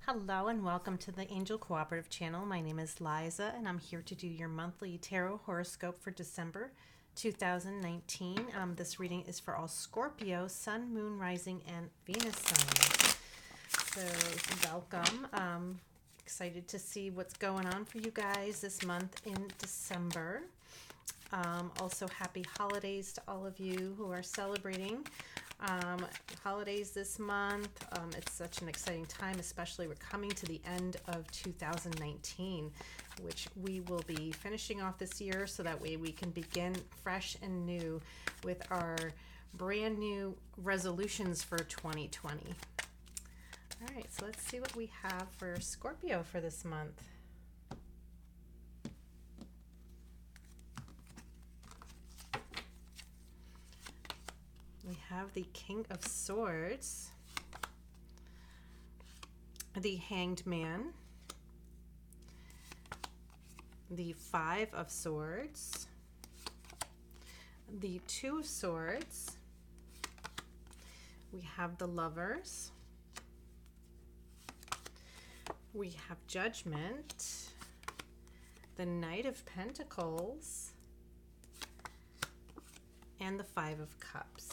Hello and welcome to the Angel Cooperative channel. My name is Liza and I'm here to do your monthly tarot horoscope for December 2019. This reading is for all Scorpio, Sun, Moon, Rising, and Venus signs. So welcome. Excited to see what's going on for you guys this month in December. Also, happy holidays to all of you who are celebrating holidays this month. It's such an exciting time, especially we're coming to the end of 2019, which we will be finishing off this year so that way we can begin fresh and new with our brand new resolutions for 2020. All right, so let's see what we have for Scorpio for this month. We have the King of Swords, the Hanged Man, the Five of Swords, the Two of Swords, we have the Lovers, we have Judgment, the Knight of Pentacles, and the Five of Cups.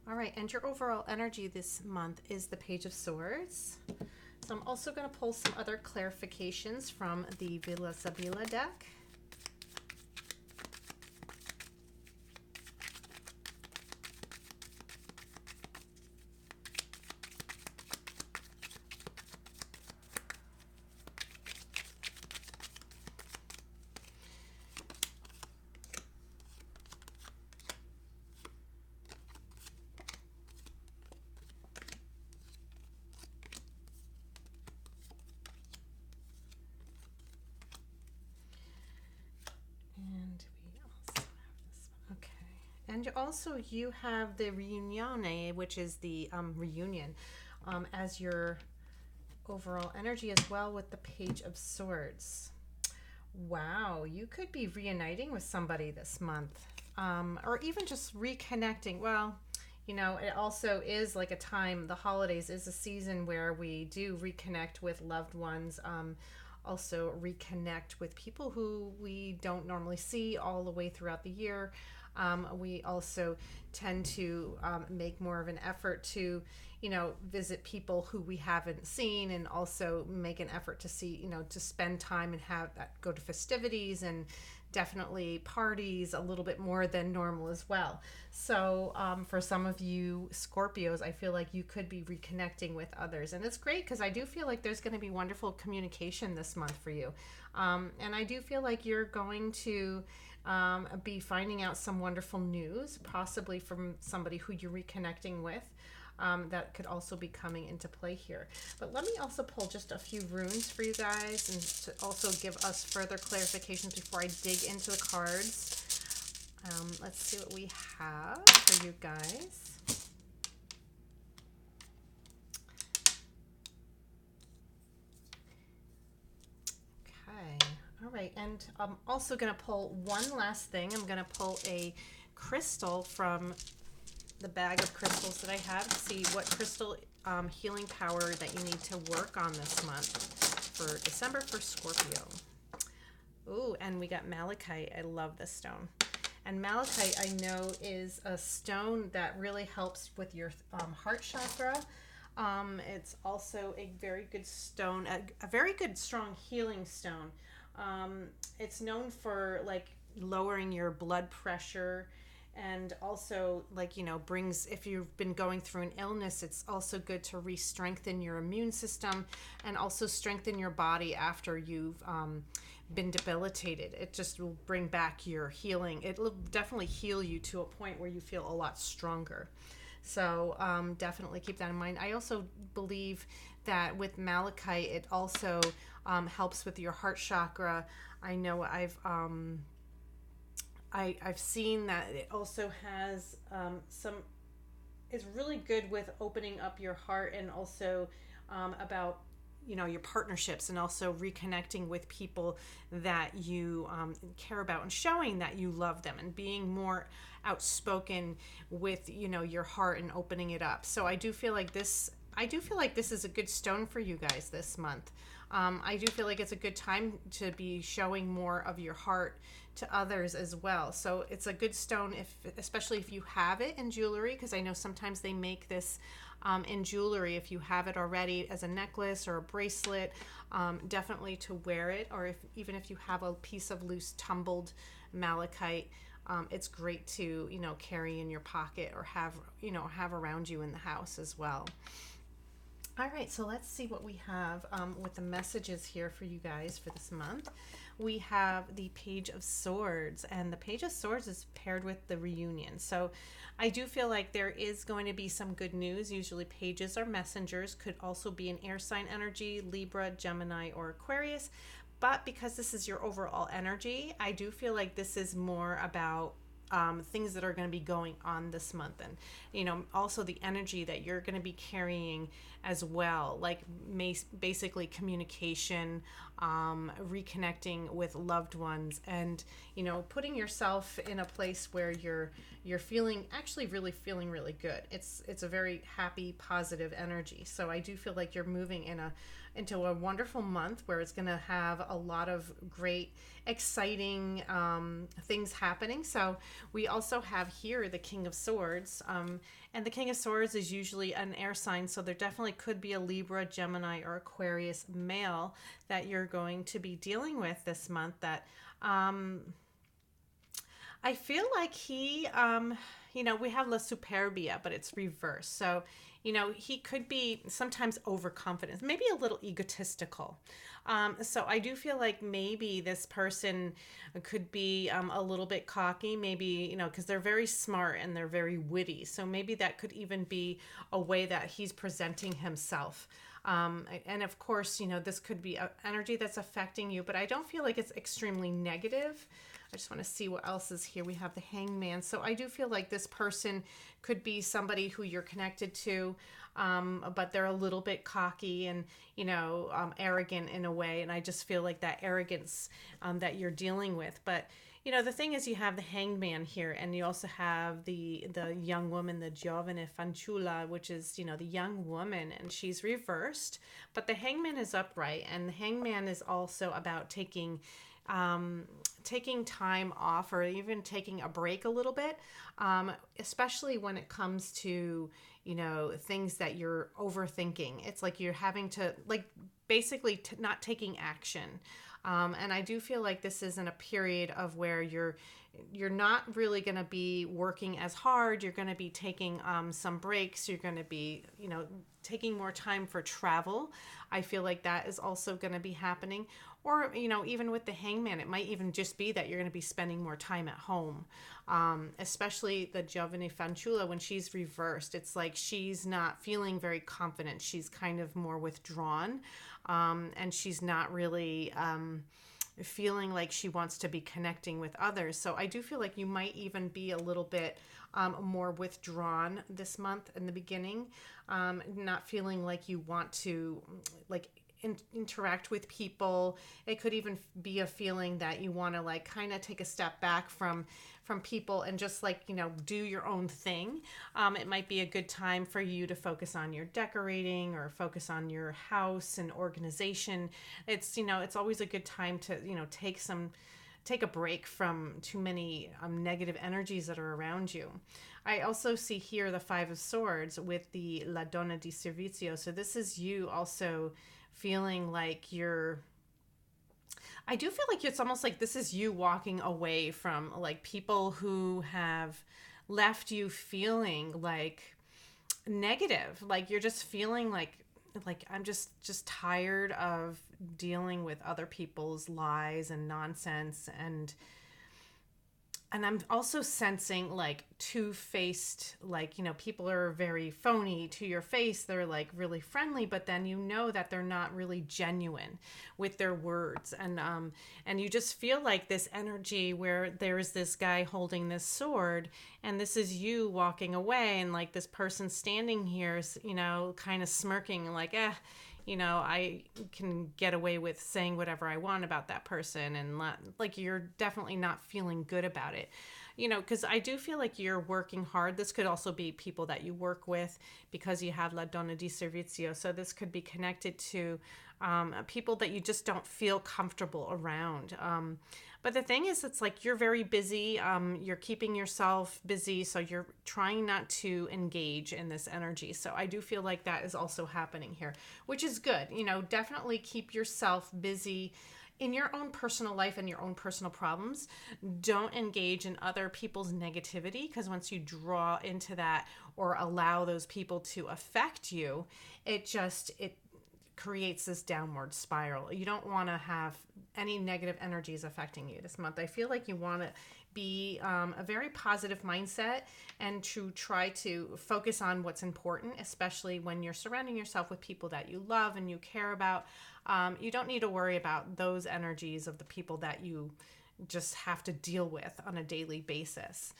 All right, and your overall energy this month is the Page of Swords. So I'm also going to pull some other clarifications from the Villa Sabila deck. And also you have the Riunione, which is the reunion, as your overall energy as well with the Page of Swords. Wow, you could be reuniting with somebody this month, or even just reconnecting. Well, you know, it also is like a time, the holidays is a season where we do reconnect with loved ones, also reconnect with people who we don't normally see all the way throughout the year. We also tend to make more of an effort to, you know, visit people who we haven't seen, and also make an effort to see, you know, to spend time and have that, go to festivities and definitely parties a little bit more than normal as well. So for some of you Scorpios, I feel like you could be reconnecting with others, and it's great because I do feel like there's going to be wonderful communication this month for you, and I do feel like you're going to be finding out some wonderful news, possibly from somebody who you're reconnecting with. That could also be coming into play here. But let me also pull just a few runes for you guys, and to also give us further clarifications before I dig into the cards. Let's see what we have for you guys. Okay. All right, and I'm also going to pull one last thing. I'm going to pull a crystal from the bag of crystals that I have to see what crystal healing power that you need to work on this month for December for Scorpio. Ooh, and we got malachite. I love this stone. And malachite, I know, is a stone that really helps with your heart chakra. It's also a very good stone, a very good strong healing stone. It's known for like lowering your blood pressure, and also, like, you know, brings, if you've been going through an illness, it's also good to re-strengthen your immune system and also strengthen your body after you've been debilitated. It just will bring back your healing. It will definitely heal you to a point where you feel a lot stronger. So definitely keep that in mind. I also believe that with malachite, it also helps with your heart chakra. I know I've seen that it also has is really good with opening up your heart, and also about, you know, your partnerships, and also reconnecting with people that you care about, and showing that you love them, and being more outspoken with, you know, your heart and opening it up. So I do feel like this I do feel like this is a good stone for you guys this month. I do feel like it's a good time to be showing more of your heart to others as well. So it's a good stone, especially if you have it in jewelry, because I know sometimes they make this in jewelry. If you have it already as a necklace or a bracelet, definitely to wear it. Or even if you have a piece of loose tumbled malachite, it's great to, carry in your pocket or have around you in the house as well. All right, so let's see what we have with the messages here for you guys for this month. We have the Page of Swords, and the Page of Swords is paired with the reunion. So I do feel like there is going to be some good news. Usually pages are messengers, could also be an air sign energy, Libra, Gemini, or Aquarius. But because this is your overall energy, I do feel like this is more about things that are going to be going on this month, and also the energy that you're going to be carrying as well, like basically communication, reconnecting with loved ones, and putting yourself in a place where you're feeling really good. It's a very happy, positive energy. So I do feel like you're moving into a wonderful month where it's going to have a lot of great, exciting things happening. So we also have here the King of Swords, and the King of Swords is usually an air sign, so there definitely could be a Libra, Gemini, or Aquarius male that you're going to be dealing with this month that I feel like he, we have La Superbia, but it's reversed. So, he could be sometimes overconfident, maybe a little egotistical. So I do feel like maybe this person could be a little bit cocky, maybe, because they're very smart and they're very witty. So maybe that could even be a way that he's presenting himself. And of course, this could be energy that's affecting you, but I don't feel like it's extremely negative. I just want to see what else is here. We have the Hangman. So I do feel like this person could be somebody who you're connected to, but they're a little bit cocky and, arrogant in a way. And I just feel like that arrogance that you're dealing with. But, the thing is, you have the Hangman here, and you also have the young woman, the Giovane Fanciulla, which is, the young woman, and she's reversed. But the Hangman is upright, and the Hangman is also about taking time off, or even taking a break a little bit, especially when it comes to, things that you're overthinking. It's like you're having to, basically not taking action. And I do feel like this is in a period of where you're not really going to be working as hard. You're going to be taking some breaks. You're going to be, taking more time for travel. I feel like that is also going to be happening. Or, even with the Hangman, it might even just be that you're going to be spending more time at home. Especially the Giovane Fanciulla, when she's reversed, it's like she's not feeling very confident. She's kind of more withdrawn, and she's not really feeling like she wants to be connecting with others. So I do feel like you might even be a little bit more withdrawn this month in the beginning, not feeling like you want to interact with people. It could even be a feeling that you want to kind of take a step back from people and just do your own thing. It might be a good time for you to focus on your decorating or focus on your house and organization. It's it's always a good time to take a break from too many negative energies that are around you. I also see here the Five of Swords with the La Donna di Servizio. So this is you also feeling like I do feel like it's almost like this is you walking away from people who have left you feeling negative. You're just feeling like I'm just tired of dealing with other people's lies and nonsense, and I'm also sensing two-faced, people are very phony to your face. They're really friendly, but then that they're not really genuine with their words. And you just feel like this energy where there's this guy holding this sword, and this is you walking away, and this person standing here, kind of smirking I can get away with saying whatever I want about that person, and you're definitely not feeling good about it. because I do feel like you're working hard. This could also be people that you work with, because you have La Donna di Servizio. So this could be connected to people that you just don't feel comfortable around. But the thing is, it's like you're very busy. You're keeping yourself busy. So you're trying not to engage in this energy. So I do feel like that is also happening here, which is good. Definitely keep yourself busy in your own personal life and your own personal problems. Don't engage in other people's negativity, because once you draw into that or allow those people to affect you, it creates this downward spiral. You don't want to have any negative energies affecting you this month. I feel like you want to be a very positive mindset and to try to focus on what's important, especially when you're surrounding yourself with people that you love and you care about. You don't need to worry about those energies of the people that you just have to deal with on a daily basis.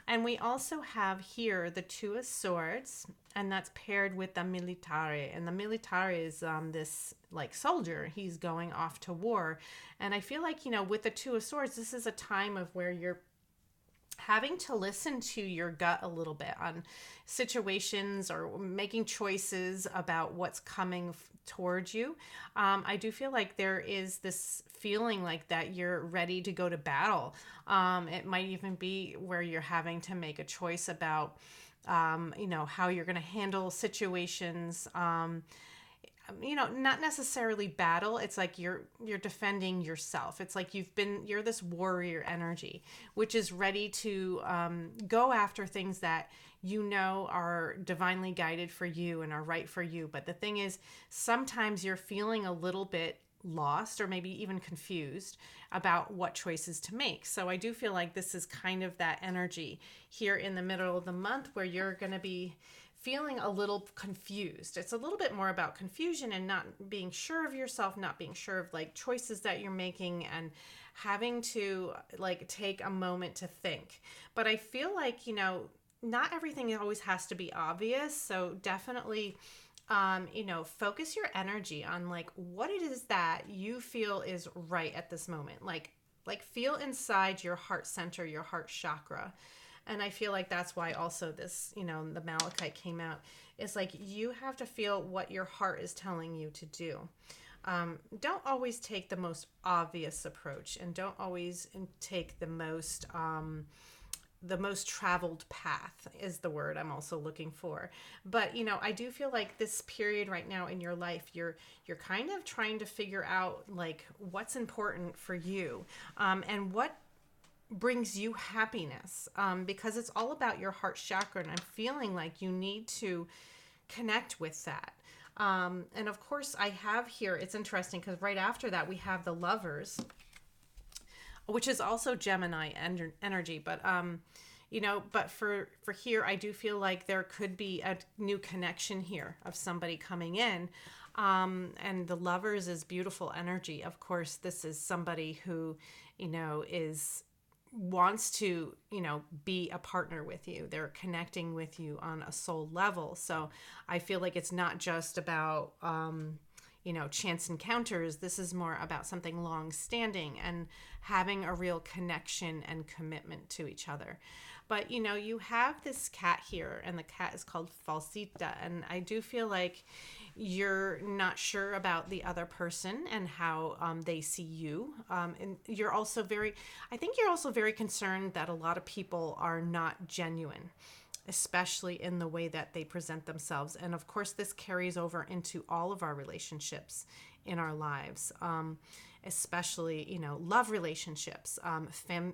And we also have here the Two of Swords, and that's paired with the Militare. And the Militare is this like soldier. He's going off to war. And I feel like, with the Two of Swords, this is a time of where you're having to listen to your gut a little bit on situations or making choices about what's coming towards you. I do feel like there is this feeling like that you're ready to go to battle. It might even be where you're having to make a choice about, how you're going to handle situations. Not necessarily battle. It's like you're defending yourself. It's like you're this warrior energy, which is ready to go after things that are divinely guided for you and are right for you. But the thing is, sometimes you're feeling a little bit lost or maybe even confused about what choices to make. So I do feel like this is kind of that energy here in the middle of the month where you're going to be feeling a little confused. It's a little bit more about confusion and not being sure of yourself, not being sure of like choices that you're making, and having to like take a moment to think. But I feel like, not everything always has to be obvious. So definitely, focus your energy on like what it is that you feel is right at this moment. Like feel inside your heart center, your heart chakra. And I feel like that's why also this, the Malachite came out. It's like you have to feel what your heart is telling you to do. Don't always take the most obvious approach, and don't always take the most traveled path is the word I'm also looking for. But, I do feel like this period right now in your life, you're kind of trying to figure out like what's important for you, and what brings you happiness, because it's all about your heart chakra, and I'm feeling like you need to connect with that. And of course I have here, it's interesting because right after that we have the Lovers, which is also Gemini energy, but but for here I do feel like there could be a new connection here of somebody coming in. And the Lovers is beautiful energy. Of course, this is somebody who, wants to, be a partner with you. They're connecting with you on a soul level. So I feel like it's not just about, chance encounters. This is more about something long standing and having a real connection and commitment to each other. But, you have this cat here, and the cat is called Falsita. And I do feel like you're not sure about the other person and how they see you. And you're also very concerned that a lot of people are not genuine, especially in the way that they present themselves. And of course, this carries over into all of our relationships in our lives, especially, love relationships,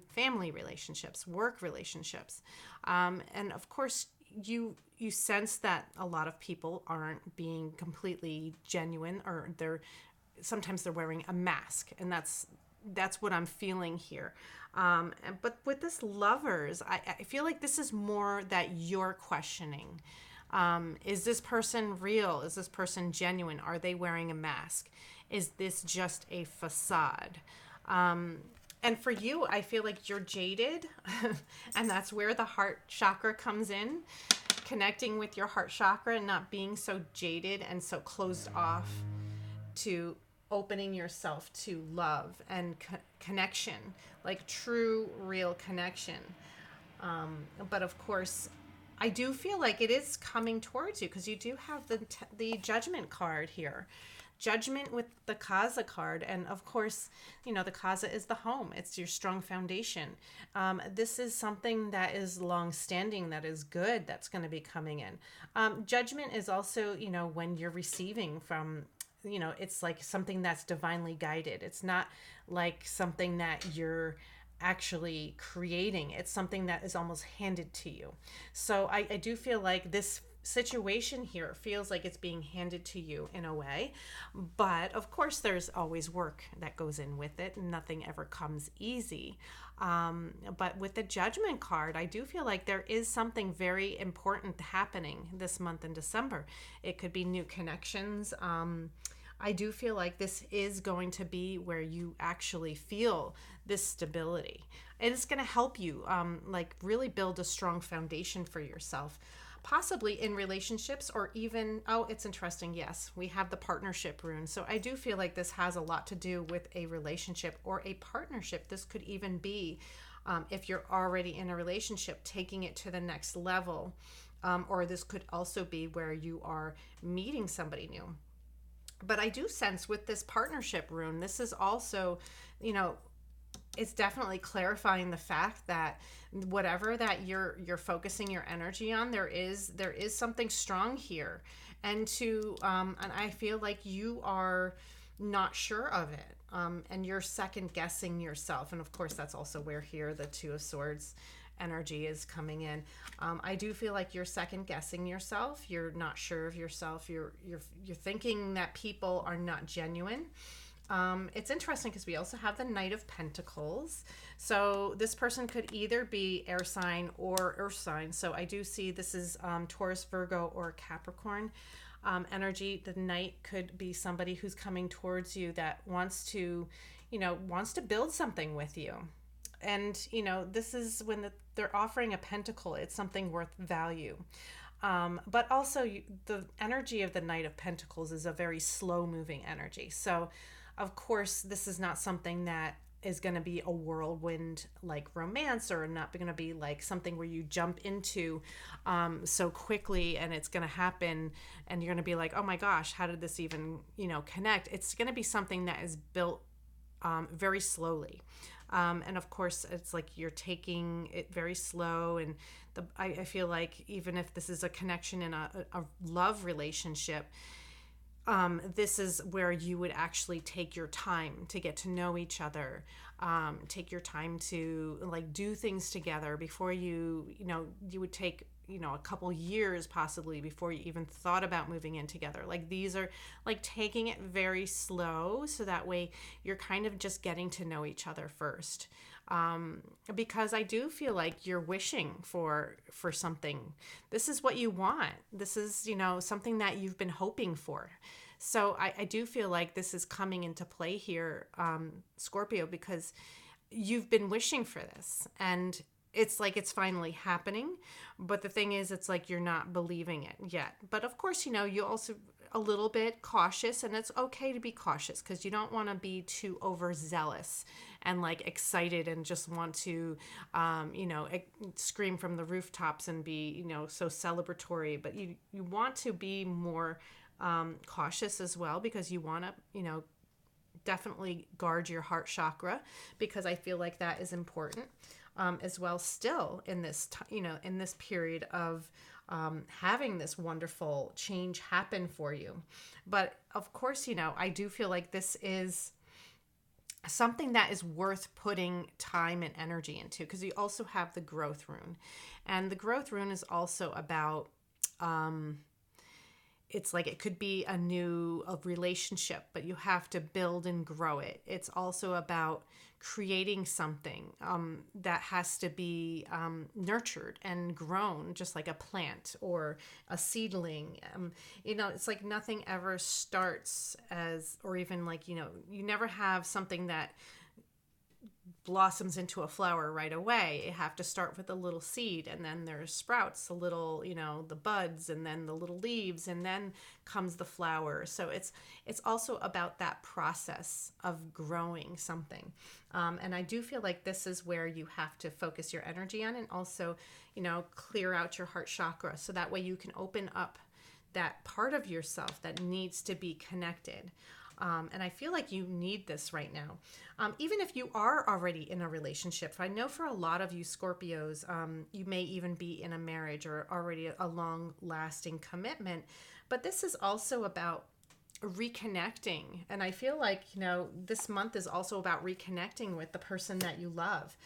family relationships, work relationships. And of course, you sense that a lot of people aren't being completely genuine, or sometimes they're wearing a mask, and that's what I'm feeling here. But with this Lovers, I feel like this is more that you're questioning. Is this person real? Is this person genuine? Are they wearing a mask? Is this just a facade? And for you, I feel like you're jaded, and that's where the heart chakra comes in, connecting with your heart chakra and not being so jaded and so closed off to opening yourself to love and connection, like true, real connection. But of course, I do feel like it is coming towards you because you do have the Judgment card here. Judgment with the Kaza card. And of course, the Kaza is the home. It's your strong foundation. This is something that is long standing, that is good, that's going to be coming in. Judgment is also, when you're receiving from, it's like something that's divinely guided. It's not like something that you're actually creating. It's something that is almost handed to you. So I do feel like this situation here feels like it's being handed to you in a way, but of course there's always work that goes in with it. Nothing ever comes easy. But with the Judgment card, I do feel like there is something very important happening this month in December. It could be new connections. I do feel like this is going to be where you actually feel this stability. And it's going to help you like really build a strong foundation for yourself, possibly in relationships or even, oh, it's interesting. Yes, we have the partnership rune. So I do feel like this has a lot to do with a relationship or a partnership. This could even be, if you're already in a relationship, taking it to the next level. Or this could also be where you are meeting somebody new. But I do sense with this partnership rune, this is also, it's definitely clarifying the fact that whatever that you're focusing your energy on, there is something strong here, and I feel like you are not sure of it, and you're second guessing yourself, and of course that's also where here the Two of Swords energy is coming in. I do feel like you're second guessing yourself. You're not sure of yourself. You're thinking that people are not genuine. It's interesting because we also have the Knight of Pentacles. So this person could either be air sign or earth sign. So I do see this is Taurus, Virgo, or Capricorn energy. The Knight could be somebody who's coming towards you that wants to build something with you. And, this is when they're offering a pentacle, it's something worth value. But also the energy of the Knight of Pentacles is a very slow moving energy. So, of course, this is not something that is going to be a whirlwind like romance, or not going to be like something where you jump into so quickly and it's going to happen and you're going to be like, oh my gosh, how did this even, connect? It's going to be something that is built very slowly. And of course, it's like you're taking it very slow. And I feel like even if this is a connection in a love relationship, this is where you would actually take your time to get to know each other, take your time to like do things together before you would take a couple years possibly before you even thought about moving in together. Like these are like taking it very slow, so that way you're kind of just getting to know each other first. Because I do feel like you're wishing for something. This is what you want. This is, something that you've been hoping for. So I do feel like this is coming into play here, Scorpio, because you've been wishing for this, and it's like it's finally happening. But the thing is, it's like you're not believing it yet. But of course, you also a little bit cautious, and it's okay to be cautious because you don't want to be too overzealous and like excited and just want to scream from the rooftops and be so celebratory. But you want to be more cautious as well, because you want to definitely guard your heart chakra, because I feel like that is important as well still in this in this period of having this wonderful change happen for you. But of course, I do feel like this is something that is worth putting time and energy into, because you also have the Growth rune, and the Growth rune is also about it's like it could be a relationship, but you have to build and grow it. It's also about creating something that has to be nurtured and grown, just like a plant or a seedling. It's like nothing ever starts as, or even like, you never have something that blossoms into a flower right away. You have to start with a little seed, and then there's sprouts, a little, the buds, and then the little leaves, and then comes the flower. So it's also about that process of growing something. And I do feel like this is where you have to focus your energy on, and also, clear out your heart chakra, so that way you can open up that part of yourself that needs to be connected. And I feel like you need this right now. Even if you are already in a relationship, I know for a lot of you Scorpios, you may even be in a marriage or already a long-lasting commitment. But this is also about reconnecting. And I feel like, this month is also about reconnecting with the person that you love.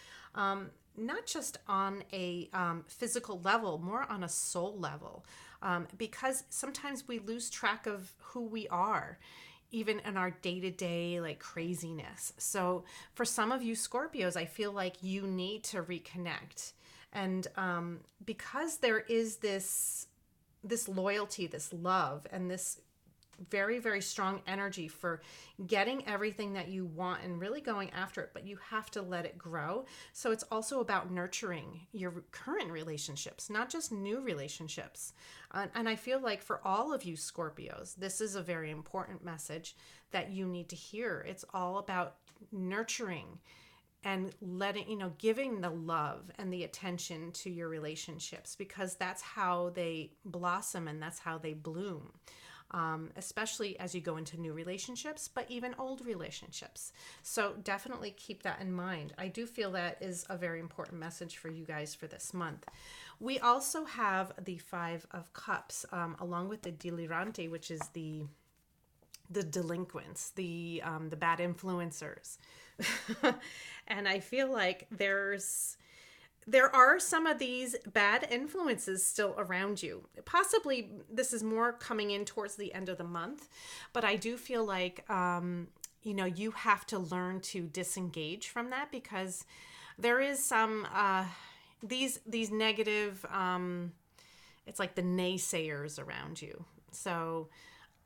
Not just on a physical level, more on a soul level. Because sometimes we lose track of who we are, even in our day-to-day like craziness. So for some of you Scorpios, I feel like you need to reconnect. And because there is this loyalty, this love, and this very, very strong energy for getting everything that you want and really going after it, but you have to let it grow. So it's also about nurturing your current relationships, not just new relationships. And I feel like for all of you Scorpios, this is a very important message that you need to hear. It's all about nurturing and giving the love and the attention to your relationships, because that's how they blossom and that's how they bloom. Especially as you go into new relationships, but even old relationships. So definitely keep that in mind. I do feel that is a very important message for you guys for this month. We also have the Five of Cups, along with the Delirante, which is the delinquents, the bad influencers. And I feel like there are some of these bad influences still around you. Possibly this is more coming in towards the end of the month, but I do feel like, you have to learn to disengage from that, because there is some, these negative, it's like the naysayers around you. So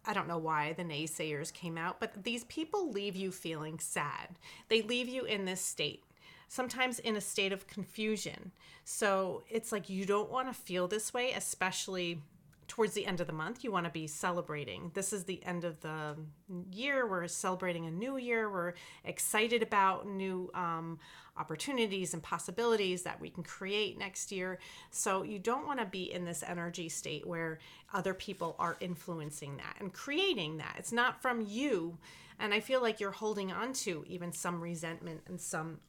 I don't know why the naysayers came out, but these people leave you feeling sad. They leave you in this state, sometimes in a state of confusion. So it's like you don't want to feel this way, especially towards the end of the month. You want to be celebrating. This is the end of the year. We're celebrating a new year. We're excited about new opportunities and possibilities that we can create next year. So you don't want to be in this energy state where other people are influencing that and creating that. It's not from you. And I feel like you're holding on to even some resentment and some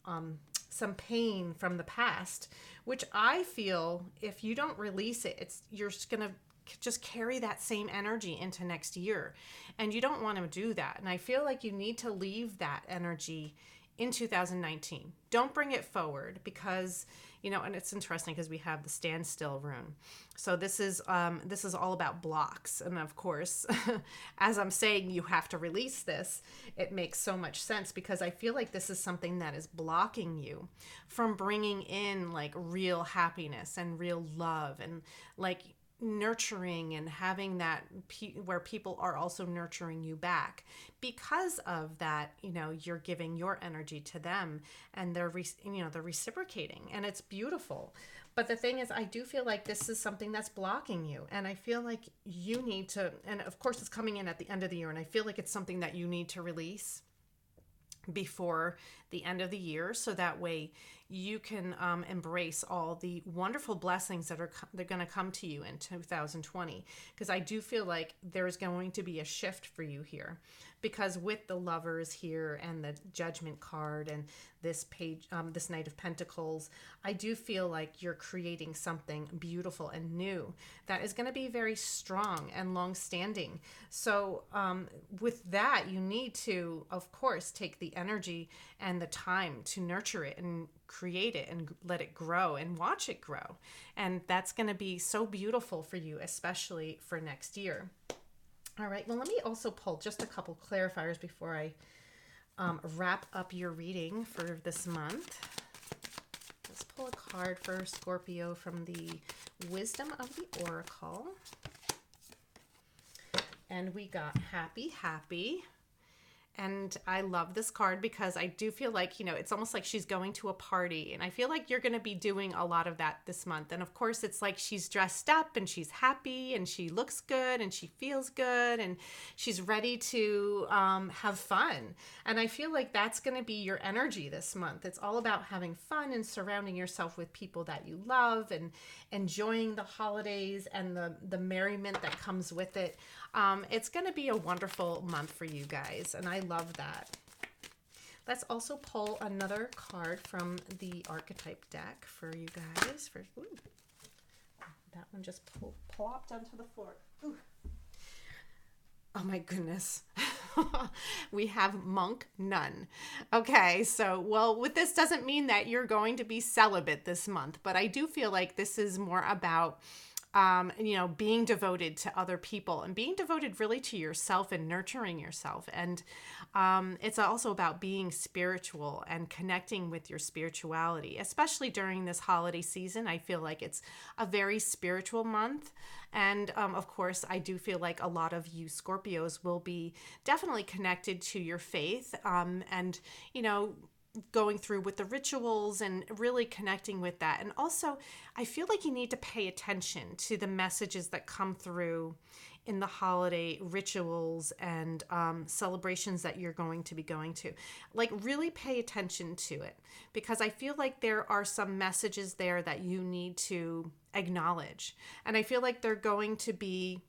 pain from the past, which I feel if you don't release it, you're just going to just carry that same energy into next year. And you don't want to do that. And I feel like you need to leave that energy in 2019. Don't bring it forward, because, and it's interesting because we have the standstill rune. So this is all about blocks. And of course, as I'm saying, you have to release this. It makes so much sense, because I feel like this is something that is blocking you from bringing in like real happiness and real love and like nurturing and having that where people are also nurturing you back. Because of that, you're giving your energy to them, and they're reciprocating, and it's beautiful. But the thing is, I do feel like this is something that's blocking you, and I feel like you need to, and of course it's coming in at the end of the year, and I feel like it's something that you need to release before the end of the year, so that way you can embrace all the wonderful blessings that they're going to come to you in 2020. Because I do feel like there's going to be a shift for you here, because with the Lovers here and the Judgment card and this page, this Knight of Pentacles, I do feel like you're creating something beautiful and new that is going to be very strong and long-standing. So with that, you need to, of course, take the energy and the time to nurture it and create it and let it grow and watch it grow. And that's going to be so beautiful for you, especially for next year. All right, well, let me also pull just a couple clarifiers before I wrap up your reading for this month. Let's pull a card for Scorpio from the Wisdom of the Oracle. And we got happy, happy. And I love this card because I do feel like, it's almost like she's going to a party. And I feel like you're going to be doing a lot of that this month. And of course, it's like she's dressed up and she's happy and she looks good and she feels good and she's ready to have fun. And I feel like that's going to be your energy this month. It's all about having fun and surrounding yourself with people that you love and enjoying the holidays and the merriment that comes with it. It's going to be a wonderful month for you guys, and I love that. Let's also pull another card from the archetype deck for you guys. Ooh, that one just plopped onto the floor. Ooh. Oh my goodness. We have monk nun. Okay, so, well, with this doesn't mean that you're going to be celibate this month, but I do feel like this is more about being devoted to other people and being devoted really to yourself and nurturing yourself. And it's also about being spiritual and connecting with your spirituality, especially during this holiday season. I feel like it's a very spiritual month. And of course, I do feel like a lot of you Scorpios will be definitely connected to your faith and, going through with the rituals and really connecting with that. And also, I feel like you need to pay attention to the messages that come through in the holiday rituals and celebrations that you're going to be going to. Like, really pay attention to it, because I feel like there are some messages there that you need to acknowledge. And I feel like they're going to be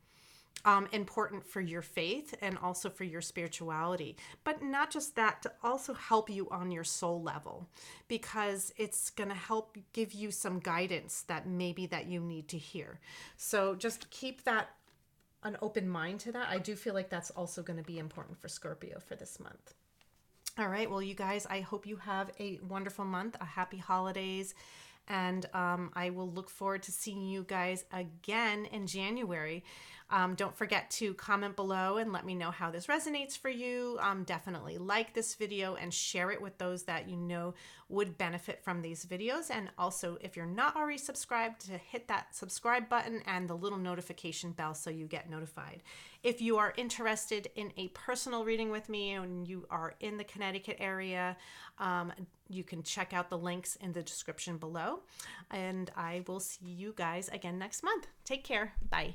important for your faith and also for your spirituality, but not just that, to also help you on your soul level, because it's going to help give you some guidance that maybe that you need to hear. So just keep that an open mind to that. I do feel like that's also going to be important for Scorpio for this month. All right. Well, you guys, I hope you have a wonderful month, a happy holidays. And I will look forward to seeing you guys again in January. Don't forget to comment below and let me know how this resonates for you. Definitely like this video and share it with those that you know would benefit from these videos. And also, if you're not already subscribed, to hit that subscribe button and the little notification bell so you get notified. If you are interested in a personal reading with me and you are in the Connecticut area, you can check out the links in the description below. And I will see you guys again next month. Take care. Bye.